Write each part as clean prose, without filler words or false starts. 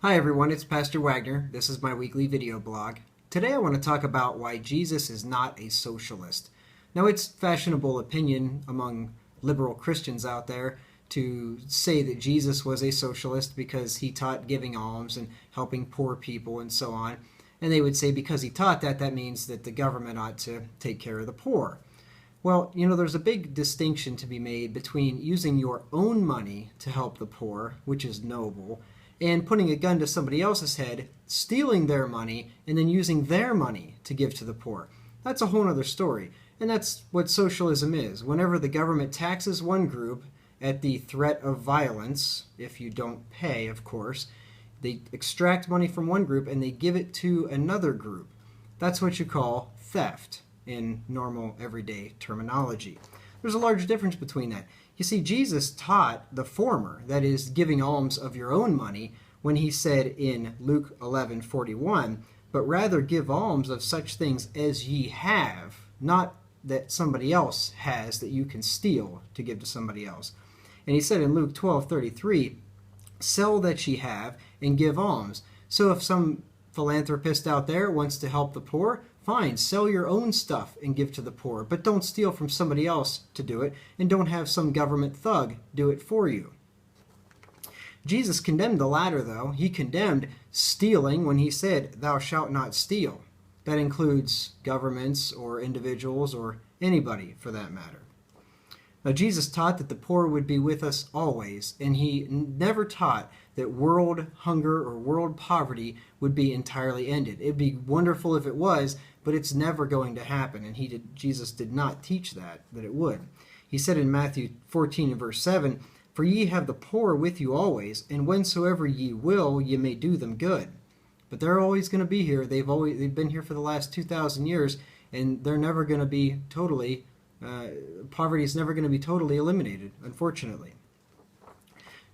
Hi everyone, it's Pastor Wagner. This is my weekly video blog. Today I want to talk about why Jesus is not a socialist. Now it's fashionable opinion among liberal Christians out there to say that Jesus was a socialist because he taught giving alms and helping poor people and so on. And they would say because he taught that, that means that the government ought to take care of the poor. Well, there's a big distinction to be made between using your own money to help the poor, which is noble, and putting a gun to somebody else's head, stealing their money, and then using their money to give to the poor. That's a whole other story. And that's what socialism is. Whenever the government taxes one group at the threat of violence, if you don't pay, of course, they extract money from one group and they give it to another group. That's what you call theft in normal, everyday terminology. There's a large difference between that. You see, Jesus taught the former, that is, giving alms of your own money, when he said in Luke 11:41, but rather give alms of such things as ye have, not that somebody else has that you can steal to give to somebody else. And he said in Luke 12:33, sell that ye have and give alms. So if some philanthropist out there wants to help the poor, fine, sell your own stuff and give to the poor, but don't steal from somebody else to do it, and don't have some government thug do it for you. Jesus condemned the latter, though. He condemned stealing when he said, thou shalt not steal. That includes governments or individuals or anybody for that matter. Now, Jesus taught that the poor would be with us always, and he never taught that world hunger or world poverty would be entirely ended. It'd be wonderful if it was, but it's never going to happen, and Jesus did not teach that it would. He said in Matthew 14 and verse 7, for ye have the poor with you always, and whensoever ye will, ye may do them good. But they're always going to be here. They've been here for the last 2,000 years, and they're never going to be totally poverty is never going to be totally eliminated, unfortunately.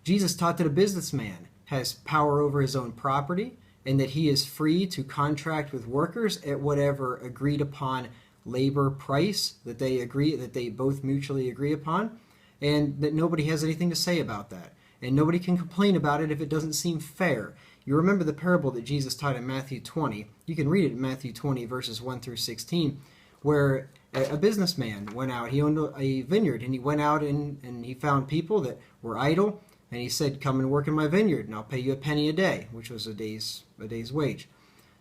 Jesus taught that a businessman has power over his own property and that he is free to contract with workers at whatever agreed upon labor price that they both mutually agree upon, and that nobody has anything to say about that. And nobody can complain about it if it doesn't seem fair. You remember the parable that Jesus taught in Matthew 20. You can read it in Matthew 20, verses 1 through 16, where a businessman went out. He owned a vineyard, and he went out and he found people that were idle, and he said, come and work in my vineyard, and I'll pay you a penny a day, which was a day's wage.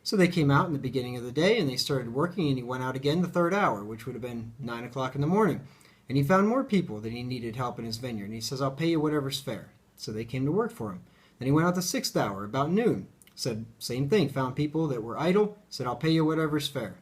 So they came out in the beginning of the day, and they started working, and he went out again the third hour, which would have been 9 o'clock in the morning. And he found more people that he needed help in his vineyard, and he says, I'll pay you whatever's fair. So they came to work for him. Then he went out the sixth hour, about noon, said same thing, found people that were idle, said, I'll pay you whatever's fair.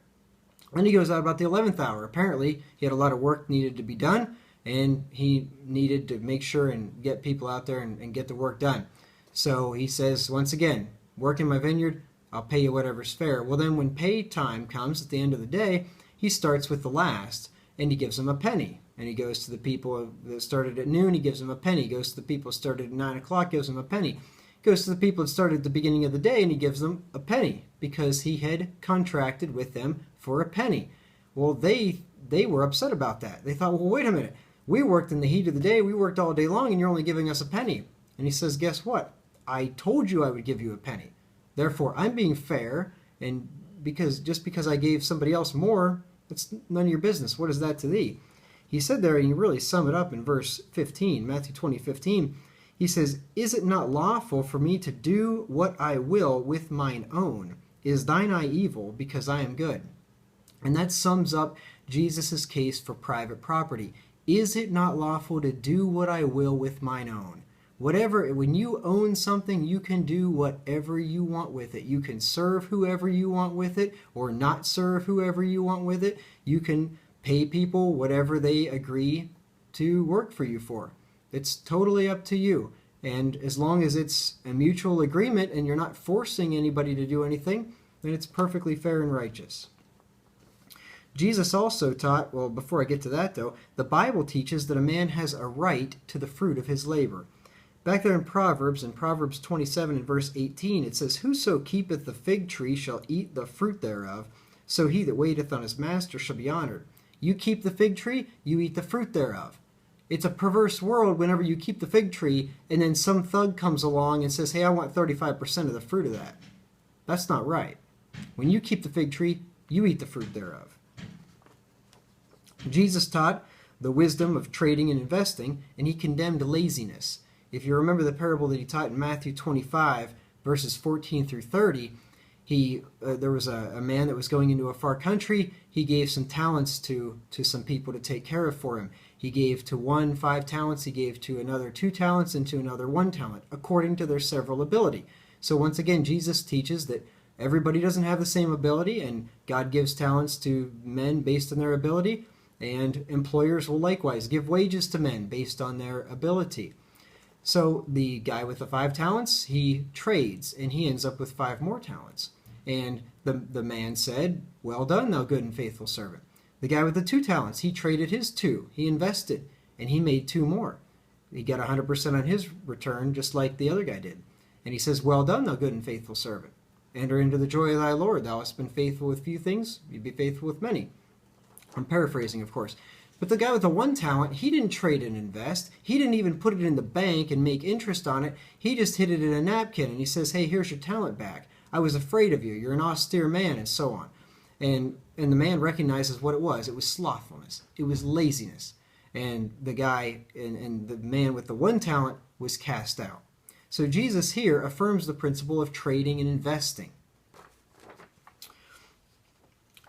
Then he goes out about the 11th hour. Apparently, he had a lot of work needed to be done, and he needed to make sure and get people out there and get the work done. So he says, once again, work in my vineyard, I'll pay you whatever's fair. Well, then when pay time comes at the end of the day, he starts with the last, and he gives them a penny. And he goes to the people that started at noon, he gives them a penny. He goes to the people that started at 9 o'clock, gives them a penny. Goes to the people that started at the beginning of the day, and he gives them a penny because he had contracted with them for a penny. Well, they were upset about that. They thought, well, wait a minute. We worked in the heat of the day. We worked all day long, and you're only giving us a penny. And he says, guess what? I told you I would give you a penny. Therefore, I'm being fair, and just because I gave somebody else more, it's none of your business. What is that to thee? He said there, and you really sum it up in verse 15, Matthew 20:15. He says, is it not lawful for me to do what I will with mine own? Is thine eye evil because I am good? And that sums up Jesus' case for private property. Is it not lawful to do what I will with mine own? When you own something, you can do whatever you want with it. You can serve whoever you want with it or not serve whoever you want with it. You can pay people whatever they agree to work for you for. It's totally up to you. And as long as it's a mutual agreement and you're not forcing anybody to do anything, then it's perfectly fair and righteous. Jesus also taught, well, before I get to that though, the Bible teaches that a man has a right to the fruit of his labor. Back there in Proverbs 27 and verse 18, it says, whoso keepeth the fig tree shall eat the fruit thereof, so he that waiteth on his master shall be honored. You keep the fig tree, you eat the fruit thereof. It's a perverse world whenever you keep the fig tree and then some thug comes along and says, hey, I want 35% of the fruit of that. That's not right. When you keep the fig tree, you eat the fruit thereof. Jesus taught the wisdom of trading and investing, and he condemned laziness. If you remember the parable that he taught in Matthew 25, verses 14 through 30, there was a man that was going into a far country. He gave some talents to some people to take care of for him. He gave to one 5 talents, he gave to another 2 talents, and to another 1 talent, according to their several ability. So once again, Jesus teaches that everybody doesn't have the same ability, and God gives talents to men based on their ability, and employers will likewise give wages to men based on their ability. So the guy with the 5 talents, he trades, and he ends up with 5 more talents. And the man said, well done, thou good and faithful servant. The guy with the 2 talents, he traded his 2. He invested, and he made 2 more. He got 100% on his return, just like the other guy did. And he says, well done, thou good and faithful servant. Enter into the joy of thy Lord. Thou hast been faithful with few things, you'd be faithful with many. I'm paraphrasing, of course. But the guy with the 1 talent, he didn't trade and invest. He didn't even put it in the bank and make interest on it. He just hid it in a napkin, and he says, hey, here's your talent back. I was afraid of you. You're an austere man, and so on. And the man recognizes what it was. It was slothfulness. It was laziness. And the guy and the man with the 1 talent was cast out. So Jesus here affirms the principle of trading and investing.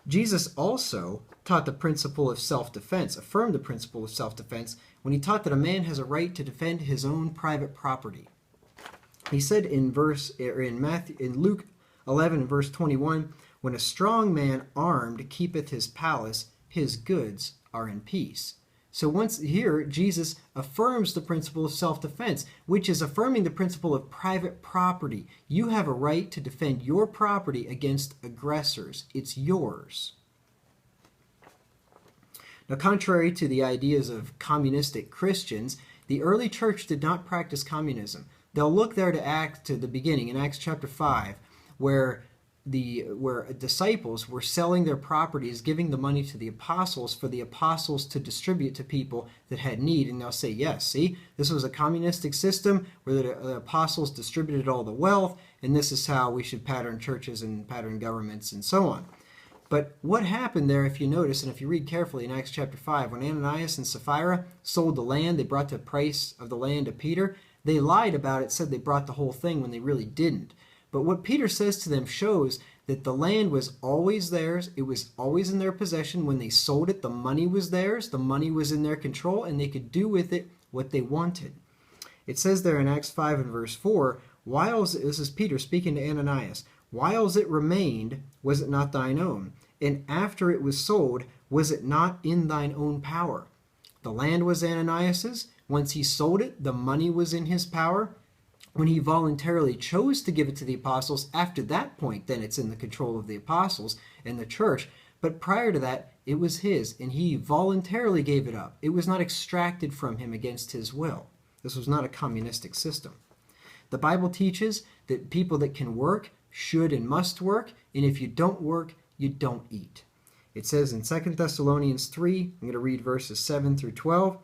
Jesus also taught the principle of self-defense, affirmed the principle of self-defense when he taught that a man has a right to defend his own private property. He said in Luke 11 verse 21, when a strong man armed keepeth his palace, his goods are in peace. So once here, Jesus affirms the principle of self-defense, which is affirming the principle of private property. You have a right to defend your property against aggressors. It's yours. Now, contrary to the ideas of communistic Christians, the early church did not practice communism. They'll look there to the beginning in Acts chapter 5, where disciples were selling their properties, giving the money to the apostles for the apostles to distribute to people that had need. And they'll say, yes, see, this was a communistic system where the apostles distributed all the wealth, and this is how we should pattern churches and pattern governments and so on. But what happened there, if you notice, and if you read carefully in Acts chapter 5, when Ananias and Sapphira sold the land, they brought the price of the land to Peter. They lied about it, said they brought the whole thing when they really didn't. But what Peter says to them shows that the land was always theirs. It was always in their possession. When they sold it, the money was theirs. The money was in their control, and they could do with it what they wanted. It says there in Acts 5 and verse 4, this is Peter speaking to Ananias, whiles it remained, was it not thine own? And after it was sold, was it not in thine own power? The land was Ananias's. Once he sold it, the money was in his power. When he voluntarily chose to give it to the apostles, after that point, then it's in the control of the apostles and the church. But prior to that, it was his, and he voluntarily gave it up. It was not extracted from him against his will. This was not a communistic system. The Bible teaches that people that can work should and must work, and if you don't work, you don't eat. It says in 2 Thessalonians 3, I'm going to read verses 7 through 12.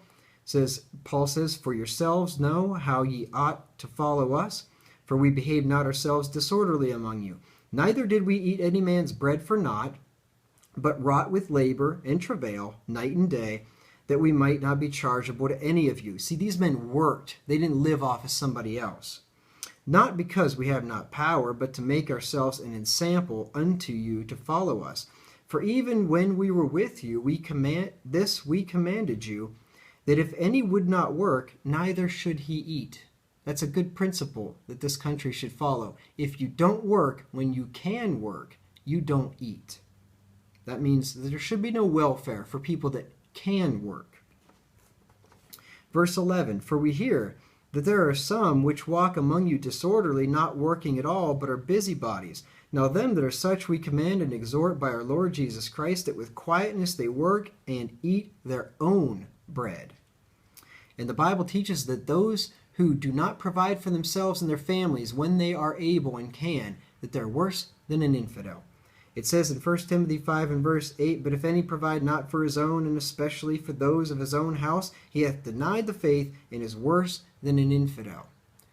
Paul says, for yourselves know how ye ought to follow us, for we behaved not ourselves disorderly among you. Neither did we eat any man's bread for naught, but wrought with labor and travail night and day, that we might not be chargeable to any of you. See, these men worked. They didn't live off of somebody else. Not because we have not power, but to make ourselves an ensample unto you to follow us. For even when we were with you, we commanded you, that if any would not work, neither should he eat. That's a good principle that this country should follow. If you don't work when you can work, you don't eat. That means that there should be no welfare for people that can work. Verse 11, for we hear that there are some which walk among you disorderly, not working at all, but are busybodies. Now them that are such we command and exhort by our Lord Jesus Christ, that with quietness they work and eat their own bread. And the Bible teaches that those who do not provide for themselves and their families when they are able and can, that they're worse than an infidel. It says in 1 Timothy 5 and verse 8, "But if any provide not for his own, and especially for those of his own house, he hath denied the faith, and is worse than an infidel."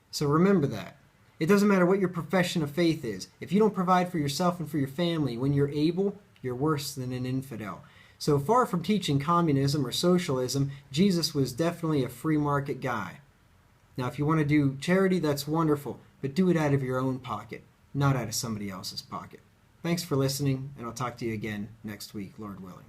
So remember that. It doesn't matter what your profession of faith is. If you don't provide for yourself and for your family when you're able, you're worse than an infidel. So far from teaching communism or socialism, Jesus was definitely a free market guy. Now, if you want to do charity, that's wonderful, but do it out of your own pocket, not out of somebody else's pocket. Thanks for listening, and I'll talk to you again next week, Lord willing.